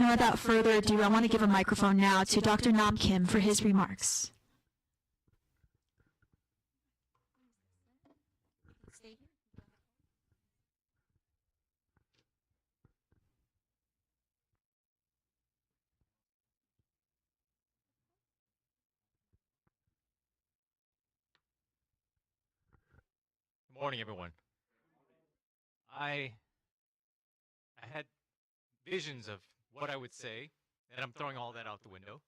And without further ado, I want to give a microphone now to Dr. Nam Kim for his remarks. Good morning, everyone. I had visions of what I would say, and I'm throwing all that out the window.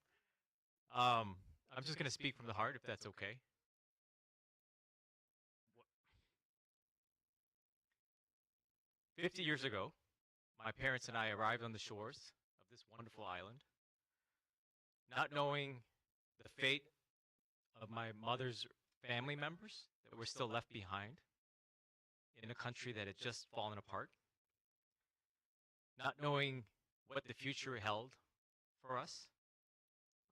I'm just going to speak from the heart, if that's okay. 50 years ago, my parents and I arrived on the shores of this wonderful island, not knowing the fate of my mother's family members that were still left behind in a country that had just fallen apart, not knowing what the future held for us.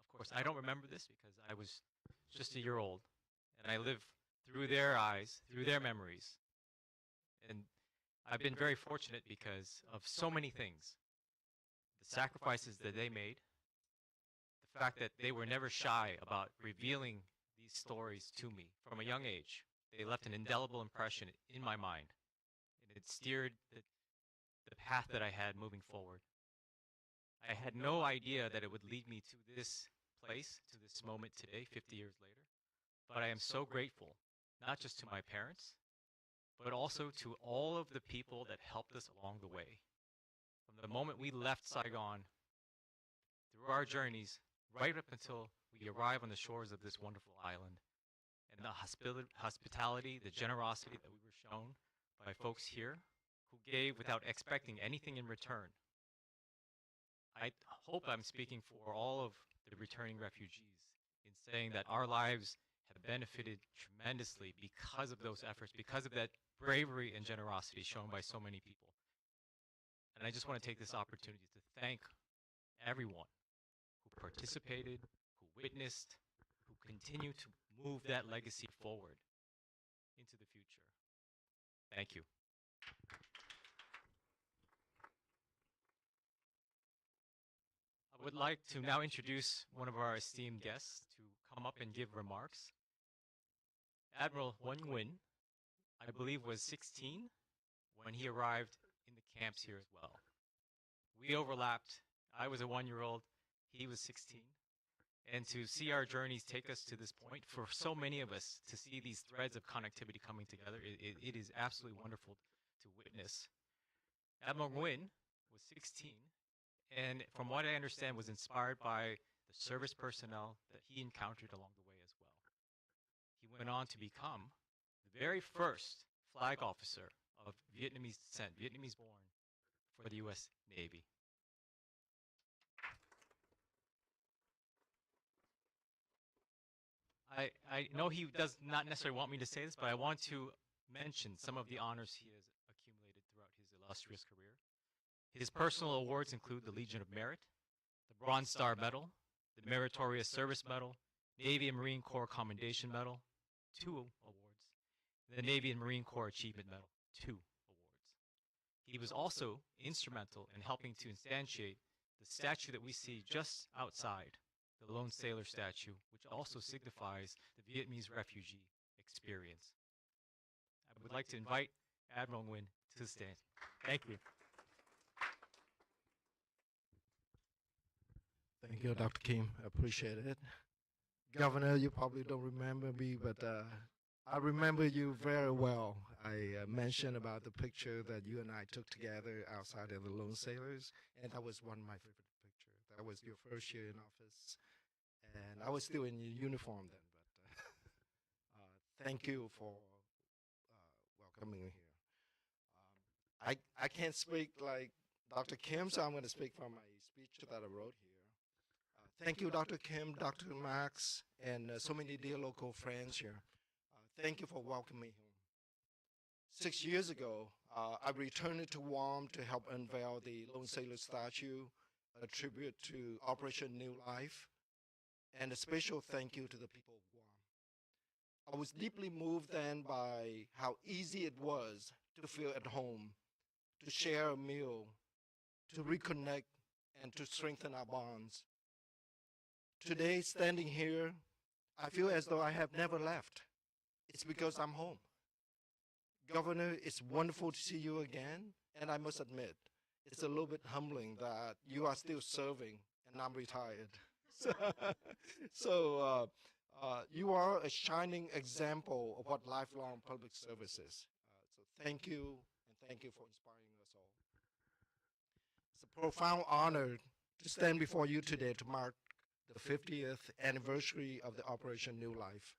Of course, I don't remember this because I was just a year old, and I live through their eyes, through their memories. And I've been very fortunate because of so many things. The sacrifices that they made, the fact that they were never shy about revealing these stories to me from a young age. They left an indelible impression in my mind, and it steered the path that I had moving forward. I had no idea that it would lead me to this place, to this moment today, 50 years later. But I am so grateful, not just to my parents, but also to all of the people that helped us along the way. From the moment we left Saigon, through our journeys, right up until we arrive on the shores of this wonderful island, and the hospitality, the generosity that we were shown by folks here who gave without expecting anything in return. I hope I'm speaking for all of the returning refugees in saying that our lives have benefited tremendously because of those efforts, because of that bravery and generosity shown by so many people. And I just want to take this opportunity to thank everyone who participated, who witnessed, who continue to move that legacy forward into the future. Thank you. I would like to now introduce one of our esteemed guests to come up and give remarks. Admiral Won Win, I believe, was 16 when he arrived in the camps here as well. We overlapped. I was a 1-year-old, he was 16. And to see our journeys take us to this point, for so many of us to see these threads of connectivity coming together, it is absolutely wonderful to witness. Admiral Nguyen was 16, and from what I understand, was inspired by the service personnel that he encountered along the way as well. He went on to become the very first flag officer of Vietnamese descent, Vietnamese born, for the U.S. Navy. I know he does not necessarily want me to say this, but I want to mention some of the honors he has accumulated throughout his illustrious career. His personal awards include the Legion of Merit, the Bronze Star Medal, the Meritorious Service Medal, Navy and Marine Corps Commendation Medal, 2 awards, the Navy and Marine Corps Achievement Medal, 2 awards. He was also instrumental in helping to instantiate the statue that we see just outside, the Lone Sailor statue, which also signifies the Vietnamese refugee experience. I would like to invite Admiral Nguyen to the stand. Thank you. Thank you, Dr. Kim. I appreciate it. Governor, you probably don't remember me, but I remember you very well. I mentioned about the picture that you and I took together outside of the Lone Sailors, and that was one of my favorite pictures. That was your first year in office, and I was still in uniform then, but thank you for welcoming me here. I can't speak like Dr. Kim, so I'm going to speak from my speech that I wrote here. Thank you, Dr. Kim, Dr. Max, and so many dear local friends here. Thank you for welcoming me home. 6 years ago, I returned to Guam to help unveil the Lone Sailor statue, a tribute to Operation New Life, and a special thank you to the people of Guam. I was deeply moved then by how easy it was to feel at home, to share a meal, to reconnect, and to strengthen our bonds. Today, standing here, I feel as though I have never left. It's because I'm home. Governor, it's wonderful to see you again, and I must admit, it's a little bit humbling that you are still serving and I'm retired. So, so you are a shining example of what lifelong public service is. So thank you, and thank you for inspiring us all. It's a profound honor to stand before you today to mark the 50th anniversary of the Operation New Life,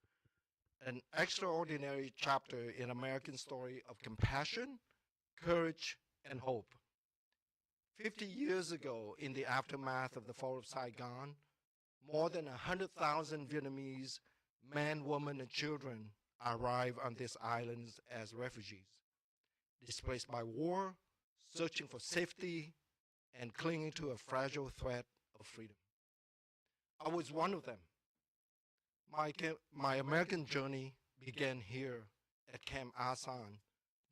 an extraordinary chapter in American story of compassion, courage, and hope. 50 years ago, in the aftermath of the fall of Saigon, more than 100,000 Vietnamese men, women, and children arrived on these islands as refugees, displaced by war, searching for safety, and clinging to a fragile thread of freedom. I was one of them. My American journey began here at Camp Asan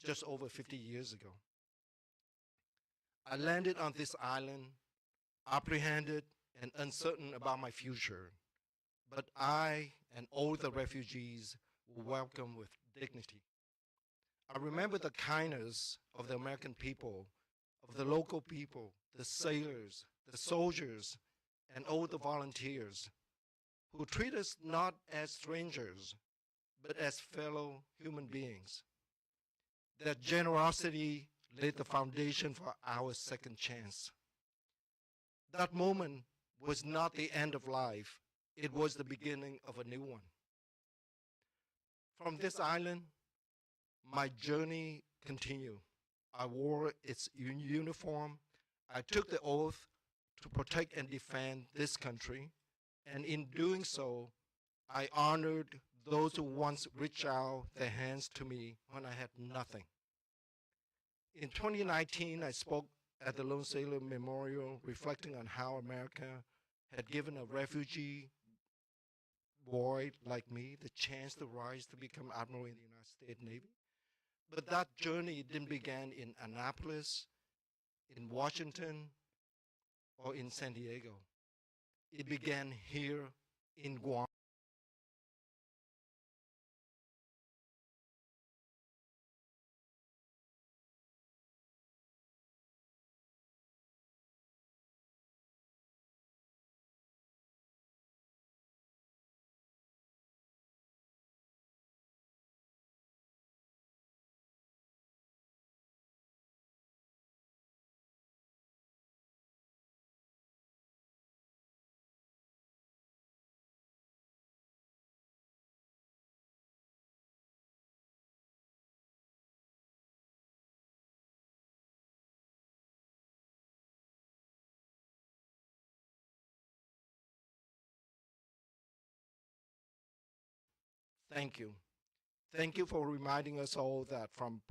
just over 50 years ago. I landed on this island, apprehended and uncertain about my future, but I and all the refugees were welcomed with dignity. I remember the kindness of the American people, of the local people, the sailors, the soldiers, and all the volunteers who treat us not as strangers, but as fellow human beings. Their generosity laid the foundation for our second chance. That moment was not the end of life, it was the beginning of a new one. From this island, my journey continued. I wore its uniform. I took the oath to protect and defend this country, and in doing so, I honored those who once reached out their hands to me when I had nothing. In 2019, I spoke at the Lone Sailor Memorial, reflecting on how America had given a refugee boy like me the chance to rise to become admiral in the United States Navy. But that journey didn't begin in Annapolis, in Washington, or in San Diego. It began here in Guam. Thank you. Thank you for reminding us all that from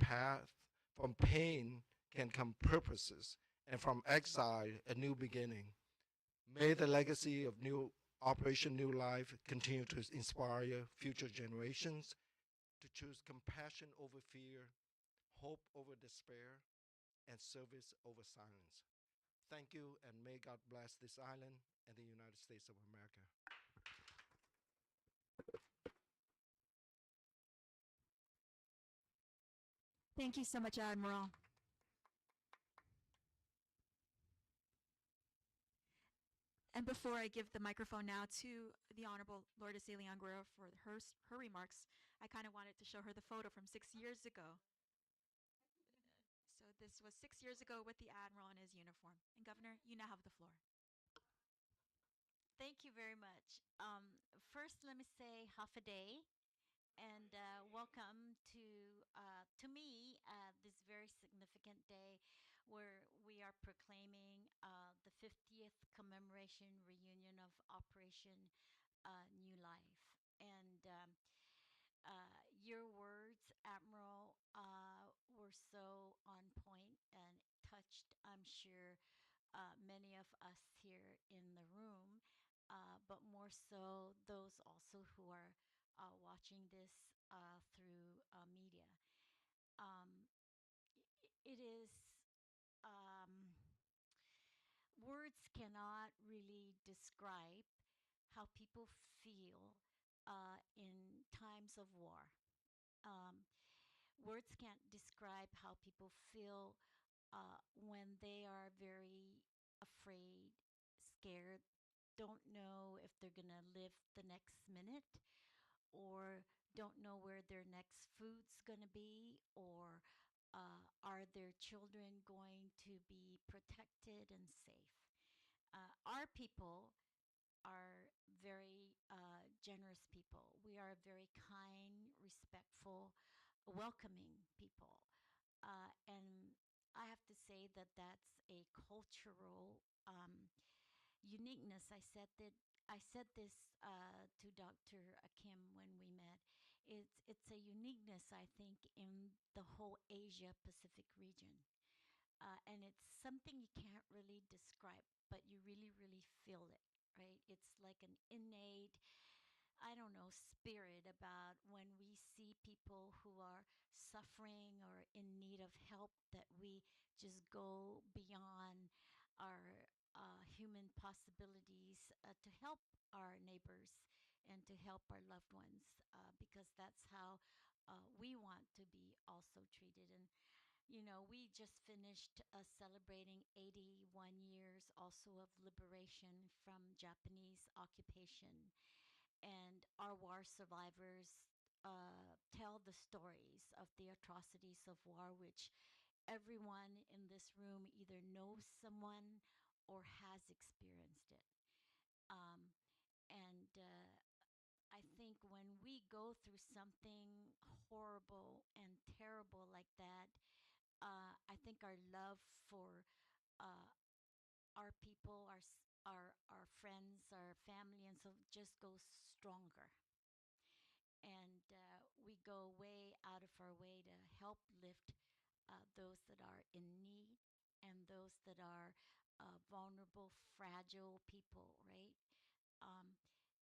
pain can come purposes, and from exile, a new beginning. May the legacy of New Operation New Life continue to inspire future generations to choose compassion over fear, hope over despair, and service over silence. Thank you, and may God bless this island and the United States of America. Thank you so much, Admiral. And before I give the microphone now to the Honorable Lourdes Leon Guerrero for her remarks, I kind of wanted to show her the photo from 6 years ago. So this was 6 years ago with the Admiral in his uniform. And Governor, you now have the floor. Thank you very much. First, let me say half a day, and welcome to me this very significant day, where we are proclaiming the 50th commemoration reunion of Operation New Life. And your words, Admiral, were so on point and touched, I'm sure, many of us here in the room, but more so those also who are watching this through media. It is words cannot really describe how people feel in times of war. Um, Words can't describe how people feel when they are very afraid, scared, don't know if they're going to live the next minute, or don't know where their next food's going to be, or are their children going to be protected and safe. Our people are very generous people. We are very kind, respectful, welcoming people. And I have to say that that's a cultural uniqueness. I said this to Dr. Kim when we met. It's a uniqueness, I think, in the whole Asia Pacific region, and it's something you can't really describe, but you really, really feel it. Right? It's like an innate, I don't know, spirit about when we see people who are suffering or in need of help, that we just go beyond our human possibilities to help our neighbors and to help our loved ones, because that's how we want to be also treated. And we just finished celebrating 81 years also of liberation from Japanese occupation, and our war survivors tell the stories of the atrocities of war, which everyone in this room either knows someone or has experienced it. Um, and I think when we go through something horrible and terrible like that, I think our love for uh, our people, our friends, our family, and so just goes stronger. And we go way out of our way to help lift those that are in need and those that are vulnerable, fragile people, right? Um,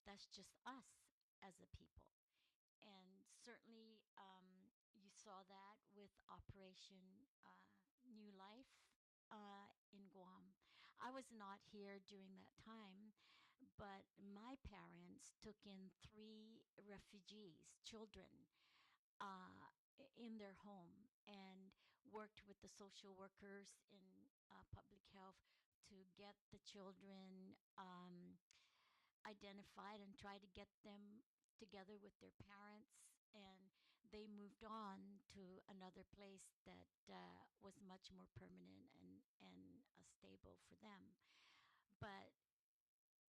that's just us as a people. And certainly, you saw that with Operation New Life in Guam. I was not here during that time, but my parents took in three refugees, children, in their home, and worked with the social workers in public health to get the children identified and try to get them together with their parents. And they moved on to another place that was much more permanent and stable for them. But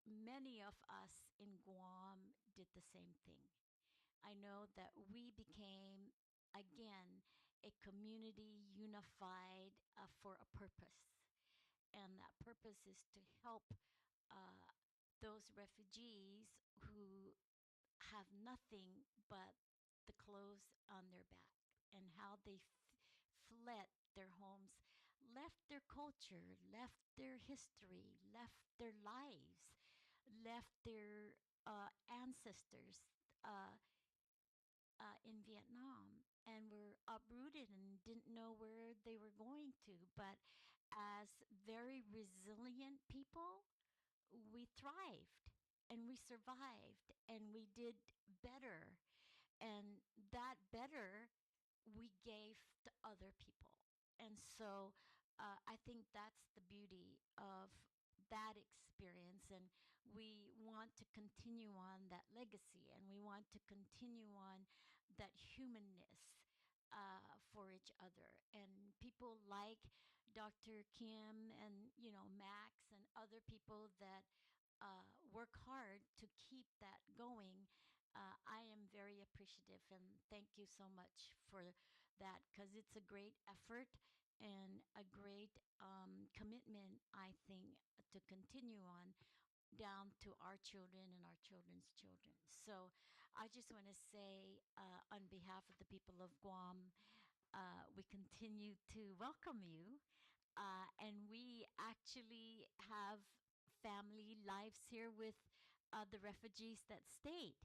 many of us in Guam did the same thing. I know that we became, again, a community unified for a purpose. And that purpose is to help uh, those refugees who have nothing but the clothes on their back, and how they fled their homes, left their culture, left their history, left their lives, left their ancestors uh, in Vietnam, and were uprooted and didn't know where they were going to. But as very resilient people, we thrived and we survived and we did better. And that better we gave to other people. And so I think that's the beauty of that experience. And we want to continue on that legacy, and we want to continue on that humanness for each other. And people like Dr. Kim and, Max and other people that work hard to keep that going. I am very appreciative, and thank you so much for that, because it's a great effort and a great commitment, I think, to continue on down to our children and our children's children. So I just want to say, on behalf of the people of Guam, we continue to welcome you. And we actually have family lives here with the refugees that stayed,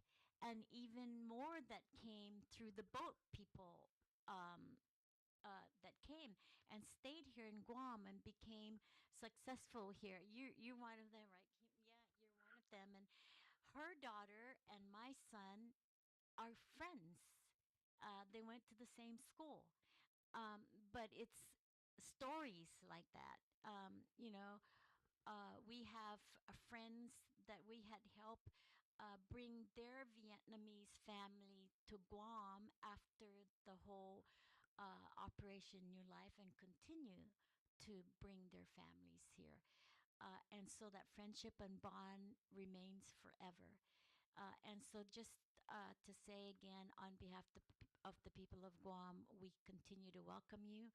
and even more that came through the boat people that came and stayed here in Guam and became successful here. You're one of them, right? Yeah, you're one of them. And her daughter and my son are friends. They went to the same school. But it's stories like that. We have friends that we had helped bring their Vietnamese family to Guam after the whole Operation New Life and continue to bring their families here. And so that friendship and bond remains forever. And so just to say again, on behalf of the people of Guam, we continue to welcome you.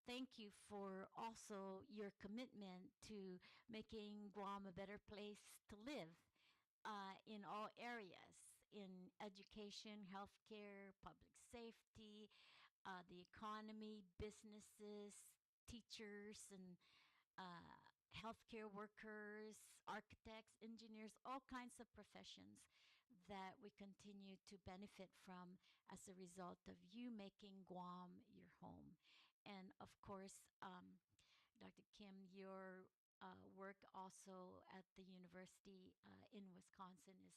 Thank you for also your commitment to making Guam a better place to live in all areas, in education, healthcare, public safety, the economy, businesses, teachers, and healthcare workers, architects, engineers, all kinds of professions that we continue to benefit from as a result of you making Guam your home. And of course, Dr. Kim, your work also at the university in Wisconsin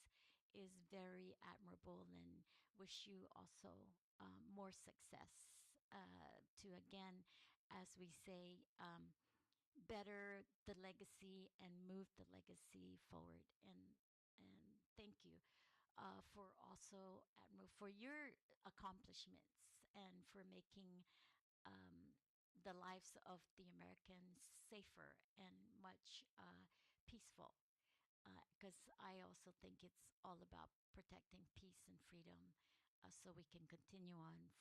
is very admirable, and wish you also more success to again, as we say, better the legacy and move the legacy forward. And thank you for also admiral for your accomplishments and for making the lives of the Americans safer and much peaceful. Because I also think it's all about protecting peace and freedom so we can continue on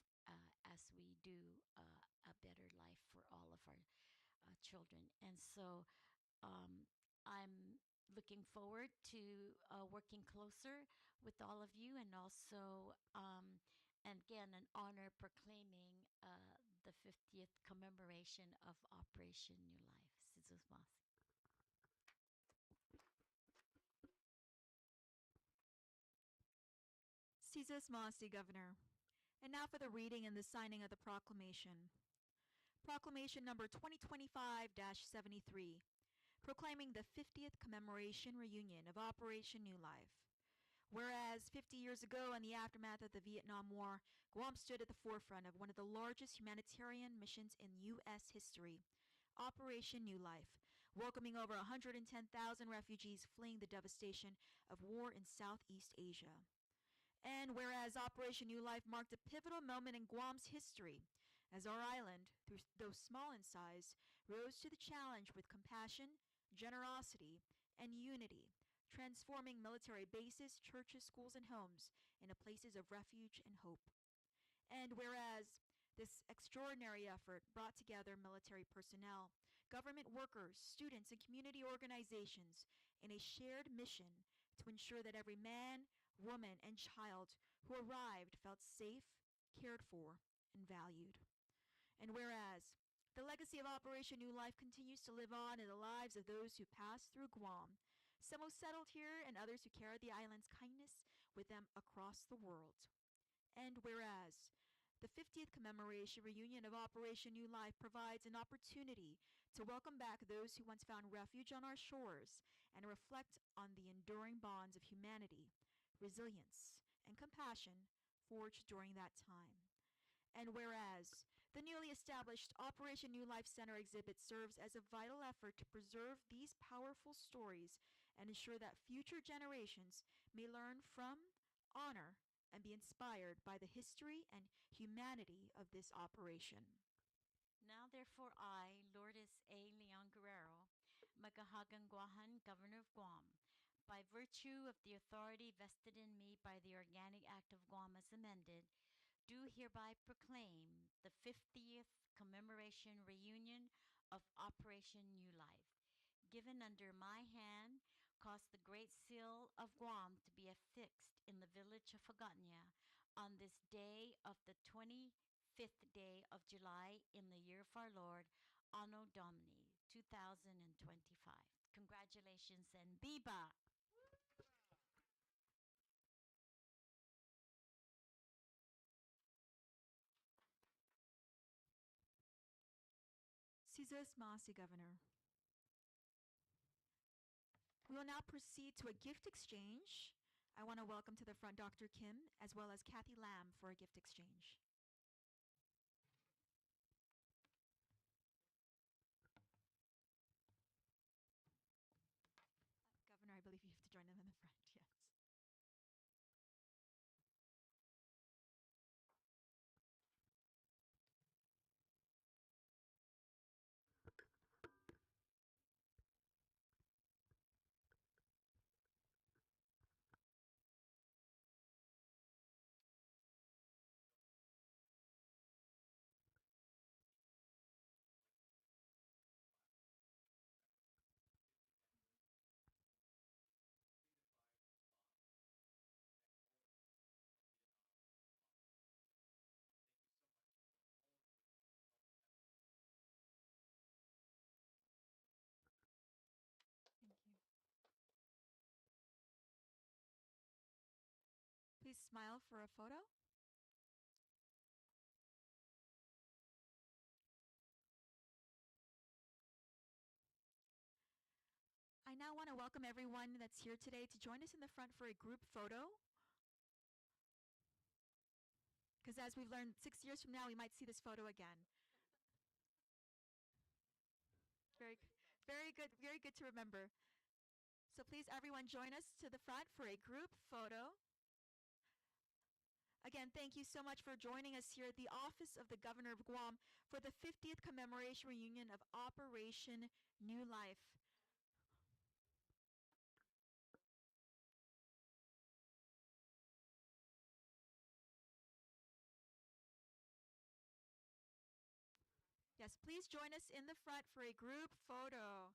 as we do a better life for all of our children. And so I'm looking forward to working closer with all of you, and also, and again, an honor proclaiming the 50th commemoration of Operation New Life. Caesar Mosty, Governor. And now for the reading and the signing of the proclamation. Proclamation number 2025-73, proclaiming the 50th commemoration reunion of Operation New Life. Whereas 50 years ago, in the aftermath of the Vietnam War, Guam stood at the forefront of one of the largest humanitarian missions in U.S. history, Operation New Life, welcoming over 110,000 refugees fleeing the devastation of war in Southeast Asia. And whereas Operation New Life marked a pivotal moment in Guam's history, as our island, though small in size, rose to the challenge with compassion, generosity, and unity, transforming military bases, churches, schools, and homes into places of refuge and hope. And whereas this extraordinary effort brought together military personnel, government workers, students, and community organizations in a shared mission to ensure that every man, woman, and child who arrived felt safe, cared for, and valued. And whereas the legacy of Operation New Life continues to live on in the lives of those who passed through Guam, some who settled here and others who carried the island's kindness with them across the world. And whereas the 50th commemoration reunion of Operation New Life provides an opportunity to welcome back those who once found refuge on our shores and reflect on the enduring bonds of humanity, resilience, and compassion forged during that time. And whereas the newly established Operation New Life Center exhibit serves as a vital effort to preserve these powerful stories and ensure that future generations may learn from, honor, and be inspired by the history and humanity of this operation. Now, therefore, I, Lourdes A. Leon Guerrero, Magahagan Guahan, Governor of Guam, by virtue of the authority vested in me by the Organic Act of Guam as amended, do hereby proclaim the 50th commemoration reunion of Operation New Life, given under my hand, caused the Great Seal of Guam to be affixed in the village of Hagåtña on this day of the 25th day of July in the year of our Lord, Anno Domini 2025. Congratulations and Biba! Caesar Masi, Governor. We will now proceed to a gift exchange. I want to welcome to the front Dr. Kim as well as Kathy Lam for a gift exchange. Governor, I believe you have to join them in the front, yes. Thank you. Please smile for a photo. I now want to welcome everyone that's here today to join us in the front for a group photo. Because as we've learned, 6 years from now, we might see this photo again. Very good to remember. So please, everyone, join us to the front for a group photo. Again, thank you so much for joining us here at the Office of the Governor of Guam for the 50th commemoration reunion of Operation New Life. Yes, please join us in the front for a group photo.